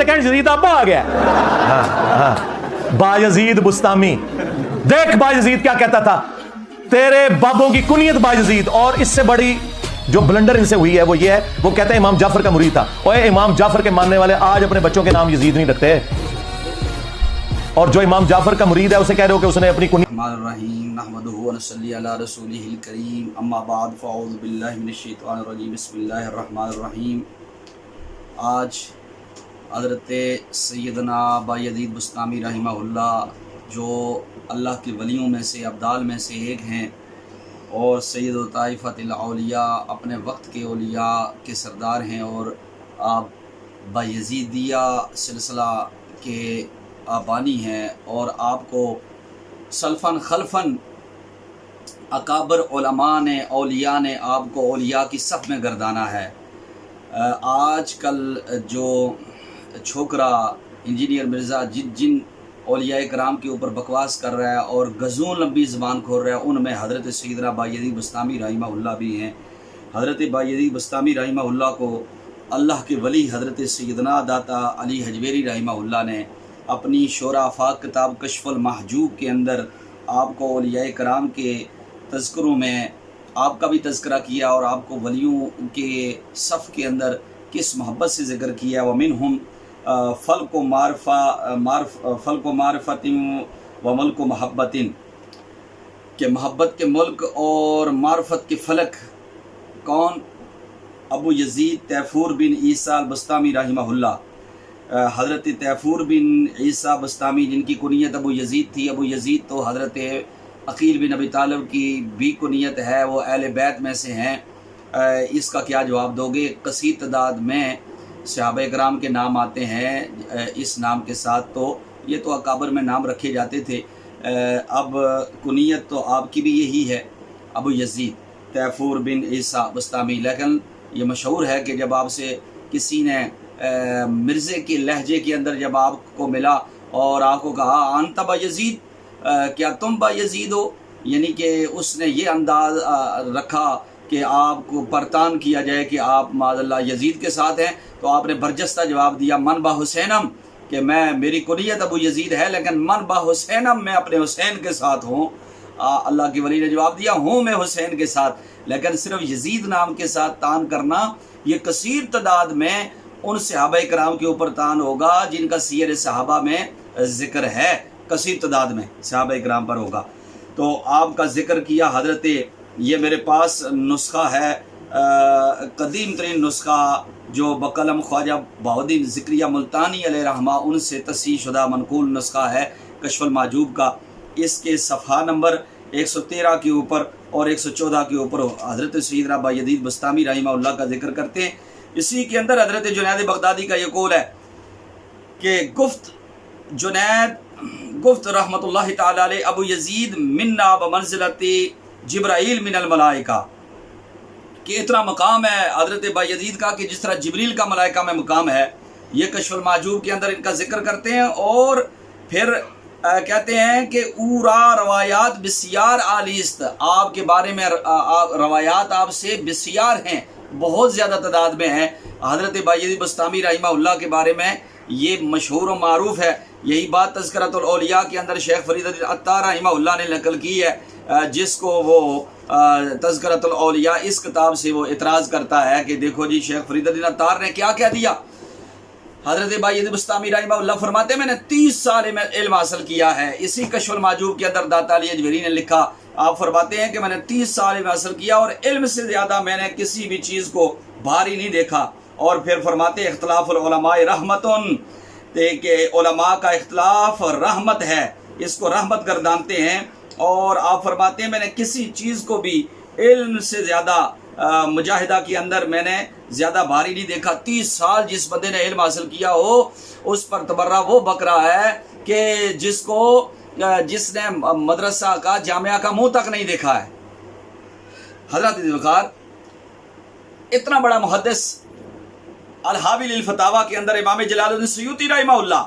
कहें यजीद अब्बा आ गया। हाँ हाँ, बायजीद बुस्तामी, देख बायजीद क्या कहता था, तेरे बाबों की कुनियत बायजीद। और इससे बड़ी जो ब्लंडर इनसे हुई है वो ये है, वो कहते हैं इमाम जाफर का मुरीद था। ओए इमाम जाफर के मानने वाले आज अपने बच्चों के नाम यजीद नहीं रखते, और जो इमाम जाफर का मुरीद है उसे कह रहे हो कि उसने अपनी कुनियत। आज हज़रत सैयदना बायजीद बुस्तामी रहमहुल्लाह जो अल्लाह के वलियों में से अब्दाल में से एक हैं और सैयद ताइफ़तुल औलिया अपने वक्त के औलिया के सरदार हैं, और आप बायजीदिया सिलसिला के आबानी हैं, और आपको सल्फ़न खल्फ़न अकाबर उलमा ने औलिया ने आपको औलिया की सफ़ में गर्दाना है। आज कल जो छोकरा इंजीनियर मिर्ज़ा जिन औलिया कराम के ऊपर बकवास कर रहा है और गज़ों लंबी ज़बान खोल रहा है, उनमें हज़रत सैयदना बायजीद बुस्तामी रहमहुल्लाह भी हैं। हज़रत बायजीद बुस्तामी रहमहुल्लाह को अल्लाह के वली हज़रत सैयदना दाता अली हजवेरी रहमहुल्लाह ने अपनी शोरा आफाक किताब कश्फुल महजूब के अंदर आपको औलिया कराम के तज़किरों में आपका भी तज़किरा किया और आपको वलियों के सफ़ के अंदर किस मोहब्बत से ज़िक्र किया। वमिनहुम फ़ल्क़ु मारफ़तिन व मुल्क़ु महब्बतिन, के मोहब्बत के मुल्क और मार्फत के फ़लक। कौन? अबू यज़ीद तैफ़ूर बिन ईसा बुस्तामी रहमहुल्लाह, हज़रत तैफ़ूर बिन ईसा बुस्तामी जिनकी कुनियत अबू यज़ीद थी। अबू यज़ीद तो हज़रत अक़ील बिन अबी तालिब की भी कुनियत है, वो अहले बैत में से हैं। इसका क्या जवाब दोगे? कसीर तादाद में सहाबा कराम के नाम आते हैं इस नाम के साथ, तो ये तो अकाबर में नाम रखे जाते थे। अब कुनियत तो आपकी भी यही है, अबू यज़ीद तैफ़ूर बिन ईसा बुस्तामी। लेकिन ये मशहूर है कि जब आपसे किसी ने मिर्ज़े के लहजे के अंदर जब आपको मिला और आपको कहा अंत बायजीद, क्या तुम बायजीद हो, यानी कि उसने ये अंदाज रखा कि आपको परतान किया जाए कि आप माज़अल्लाह यज़ीद के साथ हैं, तो आपने बरजस्ता जवाब दिया मन बा हुसैनम, कि मैं मेरी कुनियत अबू यज़ीद है लेकिन मन बा हुसैनम, मैं अपने हुसैन के साथ हूँ। अल्लाह के वली ने जवाब दिया हूँ मैं हुसैन के साथ। लेकिन सिर्फ यज़ीद नाम के साथ तान करना, ये कसीर तादाद में उन सहाबा कराम के ऊपर तान होगा जिनका सीयर सहाबा में ज़िक्र है, कसीर तादाद में सहाबा कराम पर होगा। तो आपका ज़िक्र किया हज़रत, ये मेरे पास नुस्खा है, कदीम तरीन नुस्खा जो बकलम ख्वाजा बहाउद्दीन ज़िक्रिया मुल्तानी अलैहि रहमा उनसे तस्सीह शुदा मनकूल नुस्खा है कश्फुल महजूब का। इसके सफ़हा नंबर 113 के ऊपर और 114 के ऊपर हज़रत सैयदना बायजीद बुस्तामी रहमहुल्लाह का जिक्र करते हैं। इसी के अंदर हज़रत जुनैद बगदादी का ये कौल है कि गुफ्त रहमतुल्लाहि ताला अलैहि अबू यज़ीद मिन्ना बमंज़िलति जिब्राईल मिनल मलाइका, कि इतना मकाम है हज़रत बायजीद का कि जिस तरह जिब्रील का मलाइका में मकाम है। ये कश्फुल महजूब के अंदर इनका जिक्र करते हैं और फिर कहते हैं कि ऊरा रवायात बिस्यार आलिस्त, आपके बारे में रवायात आपसे बिस्यार हैं, बहुत ज़्यादा तादाद में हैं। हज़रत बायजीद बुस्तामी रहमहुल्लाह के बारे में ये मशहूर और मारूफ है। यही बात तज़किरतुल औलिया के अंदर शेख फरीद अत्तार रहमहुल्लाह ने नकल की है, जिसको वो तज़किरतुल औलिया इस किताब से वो इतराज़ करता है कि देखो जी शेख फरीद अत्तार ने क्या कह दिया। हज़रत बायजीद बुस्तामी रहमहुल्लाह फरमाते मैंने 30 साल में इल्म हासिल किया है। इसी कश्फुल महजूब के अंदर दाता अली हजवेरी ने लिखा, आप फरमाते हैं कि मैंने 30 साल में हासिल किया और इल्म से ज़्यादा मैंने किसी भी चीज़ को भारी नहीं देखा। और फिर फरमाते इख्तिलाफुल उलमाए रहमतुन, कि उलमा का इख्तिलाफ रहमत है, इसको रहमत गर्दानते हैं। और आप फरमाते हैं मैंने किसी चीज़ को भी इल्म से ज़्यादा मुजाहिदा के अंदर मैंने ज़्यादा भारी नहीं देखा। 30 साल जिस बंदे ने इल्म हासिल किया हो उस पर तबर्रा वो बक रहा है कि जिसने मदरसा का जामिया का मुंह तक नहीं देखा है। हज़रत ज़ुल्फ़िकार इतना बड़ा मुहद्दिस अल-हावी लिल फतावा के अंदर इमाम जलालुद्दीन सुयूती रहमहुल्लाह,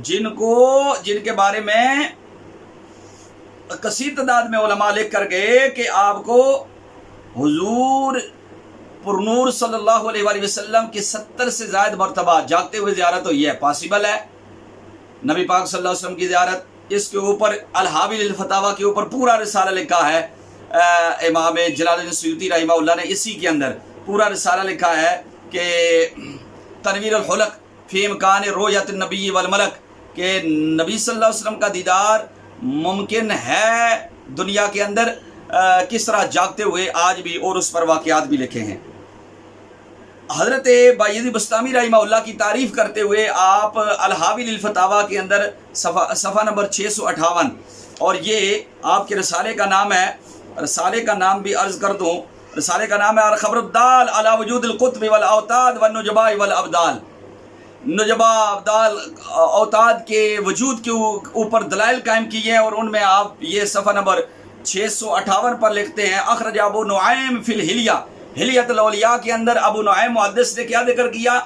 जिनके बारे में कसीर तादाद में उलमा लिख कर गए कि आपको हुजूर पुरनूर सल्लल्लाहु अलैहि वसल्लम की 70 से ज़ायद मरतबा जागते हुए ज़ियारत हुई है, पॉसिबल है नबी पाक सल्लल्लाहु अलैहि वसल्लम की ज़ियारत। इसके ऊपर अल-हावी लिल-फतावा के ऊपर पूरा रिसाला लिखा है, इमाम जलालुद्दीन सुयूती रहमहुल्लाह ने इसी के अंदर पूरा रिसाला लिखा है कि तनवीर अल-हुलक फ़ी इम्कान रुयत नबी वल मलक, कि नबी सल्लल्लाहु अलैहि वसल्लम का दीदार मुमकिन है दुनिया के अंदर किस तरह जागते हुए आज भी, और उस पर वाक़यात भी लिखे हैं। हज़रत बायज़ीद बस्तामी रहमहुल्लाह की तारीफ़ करते हुए आप अल-हावी लिल-फतावा के अंदर सफ़ा नंबर 658, और ये आपके रसाले का नाम है, रसाले का नाम भी अर्ज़ कर दूँ, रसाले का नाम है अल-ख़बरुद्दाल अला वजूदिल कुत्ब वल औताद वन नुजबा वल अब्दाल। नुजबा अब्दाल औताद के वजूद के ऊपर दलाइल कायम किए हैं, और उनमें आप ये सफ़ा नंबर 658 पर लिखते हैं, अखरज अबू नुआइम फिल हिलिया, हिलियतुल औलिया के अंदर अबू नुआइम मुहद्दिस ने क्या जिक्र किया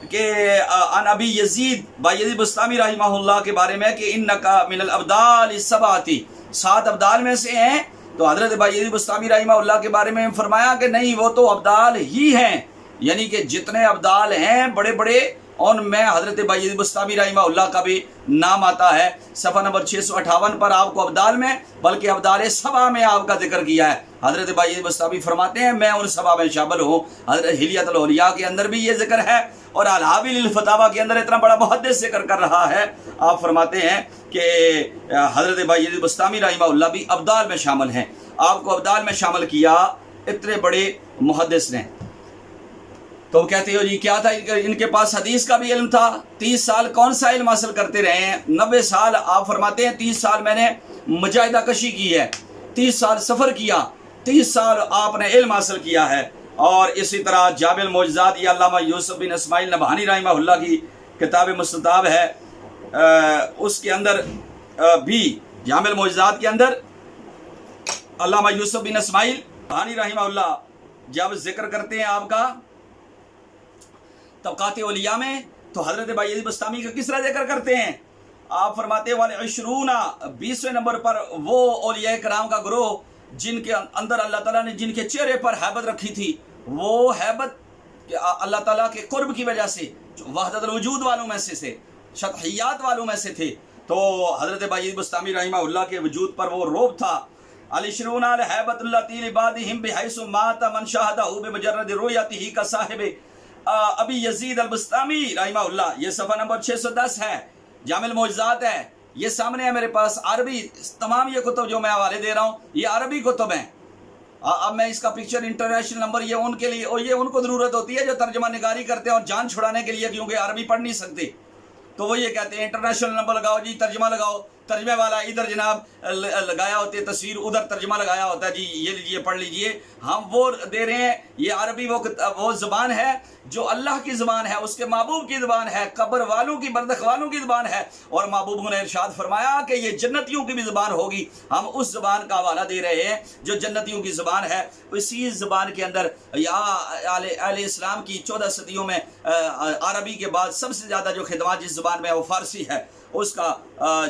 कि अन अबी यजीद बायज़ीद बस्तामी रहमहुल्लाह के बारे में कि इन्नका मिनल अब्दाल इस्सबाती, 7 अब्दाल में से हैं। तो हज़रत बायज़ीद बस्तामी रहमहुल्लाह के बारे में फरमाया कि नहीं, वो तो अब्दाल ही हैं, यानी कि जितने अब्दाल हैं बड़े बड़े, उनमें हज़रत बायज़ीद बस्तामी रहमहुल्लाह का भी नाम आता है। सफ़ा नंबर 658 पर आपको अब्दाल में, बल्कि अब्दाल सभा में आपका जिक्र किया है। हज़रत बायज़ीद बस्तामी फरमाते हैं मैं उन सभा में शामिल हूँ। हज़रत हिलियतुल औलिया के अंदर भी ये जिक्र है, और अल-हावी लिल-फतावा के अंदर इतना बड़ा मुहद्दिस जिक्र कर रहा है। आप फरमाते हैं कि हज़रत बायज़ीद बस्तामी रहमहुल्लाह भी अब्दाल में शामिल हैं, आपको अब्दाल में शामिल किया इतने बड़े मुहद्दिस ने। तो कहते हो जी क्या था इनके पास, हदीस का भी इल्म था। 30 साल कौन सा इल्म हासिल करते रहे हैं? 90 साल आप फरमाते हैं 30 साल मैंने मुजाहिदा कशी की है, 30 साल सफ़र किया, 30 साल आपने इल्म हासिल किया है। और इसी तरह जामिल मौजज़ात, ये अल्लामा यूसुफ बिन इस्माइल नबहानी रहमहुल्लाह की किताब मुस्तताब है, उसके अंदर भी जामिल मौजज़ात के अंदर अल्लामा यूसुफ बिन इस्माइल नबहानी रहमहुल्लाह जब जिक्र करते हैं आपका तबक़ात औलिया में, तो हज़रत बायज़ीद बस्तामी का किस तरह जिक्र करते हैं? आप फरमाते वाले 20वें नंबर पर वो औलिया कराम का ग्रोह जिनके अंदर अल्लाह ताला ने जिनके चेहरे पर हैबत रखी थी, वो हैबत अल्लाह ताला के कुर्ब की वजह से वहदतुल वजूद वालों में से शतहियात वालों में से थे। तो हज़रत बायज़ीद बस्तामी रहमहुल्लाह के वजूद पर वो रोब था। अल-इश्रून हैबतुल्लती लिबादिहिम बिहैसु माता मन शाहदहु बिमुजर्रद रुयतिही का साहिब अबी यजीद अल-बस्तामी रहमहुल्लाह, ये सफ़ा नंबर 610 है, जामिल मौजज़ात है, ये सामने है मेरे पास अरबी। तमाम ये कुतुब जो मैं हवाले दे रहा हूँ ये अरबी कुतुब हैं। अब मैं इसका पिक्चर इंटरनेशनल नंबर ये उनके लिए, और ये उनको ज़रूरत होती है जो तर्जमा निगारी करते हैं और जान छुड़ाने के लिए, क्योंकि अरबी पढ़ नहीं सकते, तो वो ये कहते हैं इंटरनेशनल नंबर लगाओ जी, तर्जमा लगाओ, तर्जमे वाला इधर जनाब लगाया होती है तस्वीर, उधर तर्जमा लगाया होता है जी, ये लीजिए पढ़ लीजिए। हम वो दे रहे हैं, ये अरबी वो ज़बान है जो अल्लाह की ज़बान है, उसके महबूब की ज़बान है, कब्र वालों की बरदख वालों की ज़बान है, और महबूब ने इरशाद फरमाया कि ये जन्नतियों की भी ज़बान होगी। हम उस ज़बान का हवाला दे रहे हैं जो जन्नतियों की ज़बान है। इसी ज़बान के अंदर या अहले इस्लाम की 14 सदियों में अरबी के बाद सबसे ज़्यादा जो खिदमत जिस ज़बान में है वो फ़ारसी है, उसका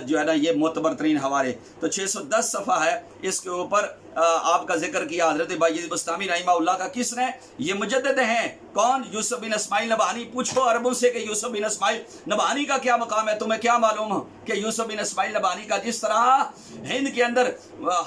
जो है ना ये मोतबर तरीन हवाले। तो 610 सफ़ा है, इसके ऊपर आपका जिक्र किया हज़रत बायज़ीद बस्तामी रहमहुल्लाह का। किसने? ये मुजद्दिद हैं। कौन? यूसुफ बिन इस्माइल नबहानी। पूछो अरबों से कि यूसुफ बिन इस्माइल नबहानी का क्या मकाम है, तुम्हें क्या मालूम है कि यूसुफ बिन इस्माइल नबहानी का जिस तरह हिंद के अंदर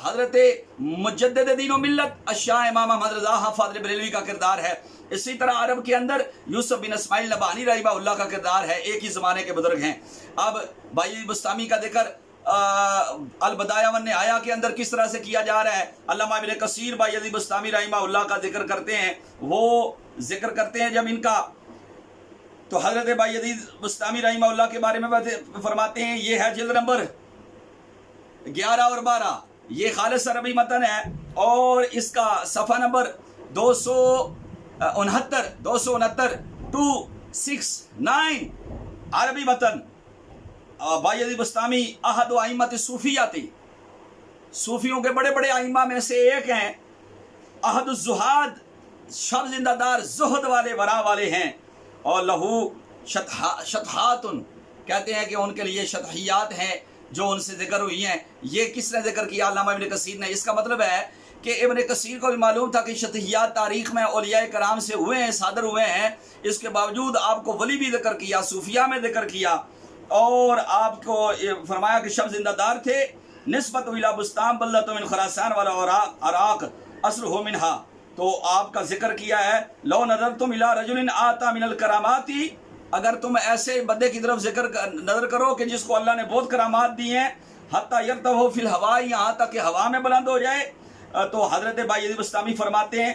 हज़रत मुजद्दिद दीन व मिल्लत अशाह इमाम अहमद रज़ा हाफ़िज़ बरेलवी का किरदार है, इसी तरह अरब के अंदर यूसुफ बिन इस्माइल नबहानी रहमहुल्लाह का किरदार है। एक ही ज़माने के बुजुर्ग हैं। अब बायज़ीद बस्तामी का जिक्र अल-बदाया वन निहाया के अंदर किस तरह से किया जा रहा है? अल्लामा इब्न कसीर बायज़ीद बस्तामी रहमहुल्लाह का जिक्र करते हैं, वो जिक्र करते हैं जब इनका, तो हज़रत बायज़ीद बस्तामी रहमहुल्लाह के बारे में फरमाते हैं, ये है जिल्द नंबर 11 और 12, ये खालिस अरबी मतन है, और इसका सफ़ा नंबर 269 269 अरबी मतन। बायज़ीद बस्तामी अहद अइम्मत सूफिया थे, सूफियों के बड़े बड़े आइम्मा में से एक हैं। अहद ज़ुहाद, शब जिंदादार जुहद वाले वरा वाले हैं। और लहू शतहातुन, कहते हैं कि उनके लिए शतहियात हैं जो उनसे जिक्र हुई हैं। ये किसने जिक्र किया? अल्लामा इब्न कसीर ने। इसका मतलब है کہ ابن کثیر کو بھی معلوم تھا کہ شطحیات تاریخ میں اولیاء کرام سے ہوئے ہیں، صادر ہوئے ہیں، اس کے باوجود آپ کو ولی بھی ذکر کیا، صوفیاء میں ذکر کیا، اور آپ کو فرمایا کہ شب زندہ دار تھے، نسبت الى بستان بلدۃ من خراسان والا عراق اصلہ منہا، تو آپ کا ذکر کیا ہے لو نظرتم الى رجل آتا من الکرامات، اگر تم ایسے بندے کی طرف نظر کرو کہ جس کو اللہ نے بہت کرامات دی ہیں، حتی یرتفع فی الہوا، یہاں تک کہ ہوا میں بلند ہو جائے، تو حضرت بایزید بسطامی فرماتے ہیں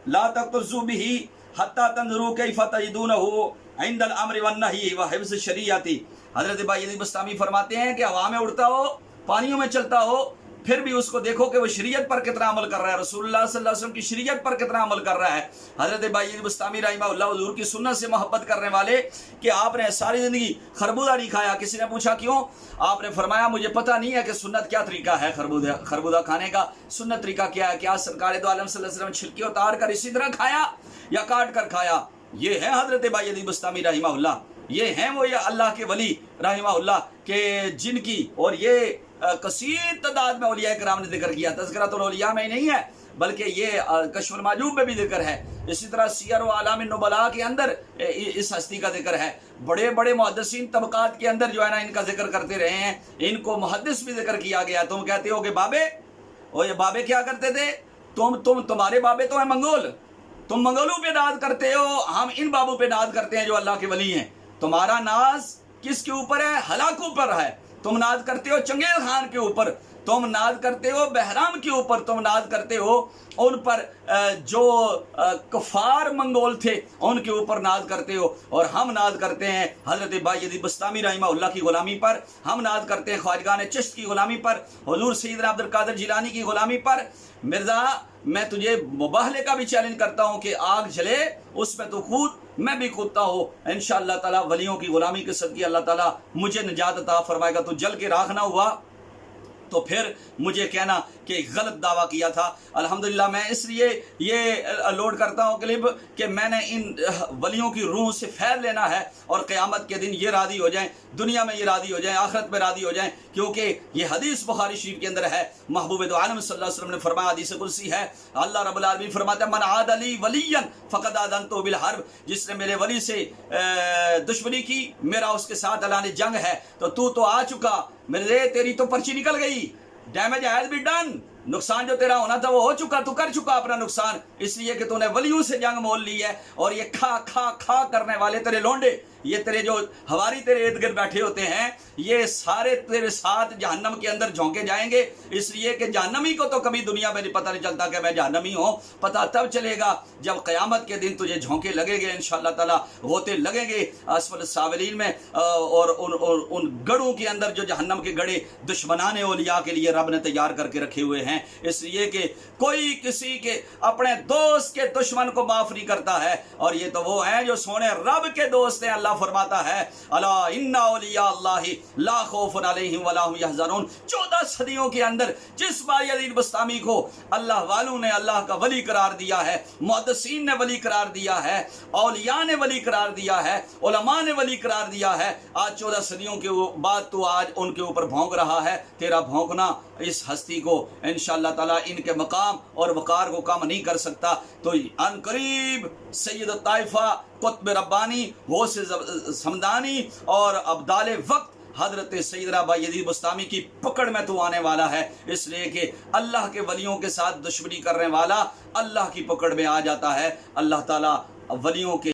لا تقتزوا به حتی تنظروا کیف تجدونہ عند الامر والنہی وحفظ الشریعت۔ حضرت بایزید بسطامی فرماتے ہیں کہ ہوا میں اڑتا ہو، پانیوں میں چلتا ہو، پھر بھی اس کو دیکھو کہ وہ شریعت پر کتنا عمل کر رہا ہے، رسول اللہ صلی اللہ علیہ وسلم کی شریعت پر کتنا عمل کر رہا ہے۔ حضرت بایزید بسطامی رحمہ اللہ حضور کی سنت سے محبت کرنے والے کہ آپ نے ساری زندگی خربوزہ نہیں کھایا، کسی نے پوچھا کیوں، آپ نے فرمایا مجھے پتہ نہیں ہے کہ سنت کیا طریقہ ہے خربوزہ کھانے کا، سنت طریقہ کیا ہے، کیا سرکار دو عالم صلی اللہ علیہ وسلم چھلکے اتار کر اسی طرح کھایا یا کاٹ کر کھایا۔ یہ ہے حضرت بایزید بسطامی رحمہ اللہ، یہ ہیں وہ یہ اللہ کے ولی رحمہ اللہ کہ جن کی، اور یہ کثیر تعداد میں اولیاء کرام نے ذکر کیا، تذکرۃ الاولیاء میں ہی نہیں ہے بلکہ یہ کشف المحجوب میں بھی ذکر ہے، اسی طرح سیر و اعلام النبلاء کے اندر اس ہستی کا ذکر ہے، بڑے بڑے محدثین طبقات کے اندر جو ہے نا ان کا ذکر کرتے رہے ہیں، ان کو محدث بھی ذکر کیا گیا۔ تم کہتے ہو کہ بابے، اور یہ بابے کیا کرتے تھے، تمہارے بابے تو ہیں منگول، تم منگولوں پہ ناز کرتے ہو، ہم ان بابوں پہ ناز کرتے ہیں جو اللہ کے ولی ہیں۔ تمہارا ناز کس کے اوپر ہے، ہلاکوں پر ہے، تم ناز کرتے ہو چنگیز خان کے اوپر، تم ناز کرتے ہو بہرام کے اوپر، تم ناز کرتے ہو ان پر جو کفار منگول تھے ان کے اوپر ناز کرتے ہو، اور ہم ناز کرتے ہیں حضرت بایزید بسطامی رحمہ اللہ کی غلامی پر، ہم ناز کرتے ہیں خواجگان چشت کی غلامی پر، حضور سیدنا عبد القادر جیلانی کی غلامی پر۔ مرزا میں تجھے مباہلے کا بھی چیلنج کرتا ہوں کہ آگ جلے اس میں تو خود، میں بھی کودتا ہوں، انشاءاللہ تعالیٰ ولیوں کی غلامی کے صدقے اللہ تعالیٰ مجھے نجات عطا فرمائے گا۔ تو جل کے راکھ نہ ہوا تو پھر مجھے کہنا کہ غلط دعویٰ کیا تھا۔ الحمدللہ میں اس لیے یہ لوڈ کرتا ہوں کلپ کہ میں نے ان ولیوں کی روح سے فیض لینا ہے، اور قیامت کے دن یہ راضی ہو جائیں، دنیا میں یہ راضی ہو جائیں، آخرت میں راضی ہو جائیں، کیونکہ یہ حدیث بخاری شریف کے اندر ہے، محبوب دو عالم صلی اللہ علیہ وسلم نے فرمایا، حدیث قدسی ہے، اللہ رب العالمین فرماتا ہے من عاد لی ولیا فقد آذنتہ بالحرب، جس نے میرے ولی سے دشمنی کی، میرا اس کے ساتھ اعلان جنگ ہے۔ تو آ چکا میرے، تیری تو پرچی نکل گئی، ڈیمیج ہیز بی ڈن، نقصان جو تیرا ہونا تھا وہ ہو چکا، تو کر چکا اپنا نقصان، اس لیے کہ تو نے ولیوں سے جنگ مول لی ہے۔ اور یہ کھا کھا کھا کرنے والے تیرے لونڈے، یہ تیرے جو ہواری تیرے ارد گرد بیٹھے ہوتے ہیں، یہ سارے تیرے ساتھ جہنم کے اندر جھونکے جائیں گے، اس لیے کہ جہنمی کو تو کبھی دنیا میں نہیں پتہ نہیں چلتا کہ میں جہنمی ہوں، پتہ تب چلے گا جب قیامت کے دن تجھے جھونکے لگے گے، انشاءاللہ تعالیٰ غوطے لگیں گے اسفل السافلین میں، اور ان گڑھوں کے اندر جو جہنم کے گڑھے دشمنان اولیاء کے لیے رب نے تیار کر کے رکھے ہوئے ہیں، اس لیے کہ کوئی کسی کے اپنے دوست کے دشمن کو معاف نہیں کرتا ہے، اور یہ تو وہ ہیں جو سونے رب کے دوست ہیں۔ اللہ فرماتا ہے الا ان اولیاء اللہ لا خوف علیہم ولا هم يحزنون۔ 14 صدیوں کے اندر جس بایزید بسطامی کو اللہ والوں نے اللہ کا ولی قرار دیا ہے، محدثین نے ولی قرار دیا ہے، اولیاء نے ولی قرار دیا ہے، علماء نے ولی قرار دیا ہے، آج 14 صدیوں کے بعد تو آج ان کے اوپر بھونک رہا ہے۔ تیرا بھونکنا اس ہستی کو انشاءاللہ تعالیٰ ان کے مقام اور وقار کو کم نہیں کر سکتا۔ تو ان قریب سید الطائفہ، قطب ربانی، غوث سمدانی اور ابدال وقت حضرت سیدنا بایزید بسطامی کی پکڑ میں تو آنے والا ہے، اس لیے کہ اللہ کے ولیوں کے ساتھ دشمنی کرنے والا اللہ کی پکڑ میں آ جاتا ہے۔ اللہ تعالیٰ ولیوں کے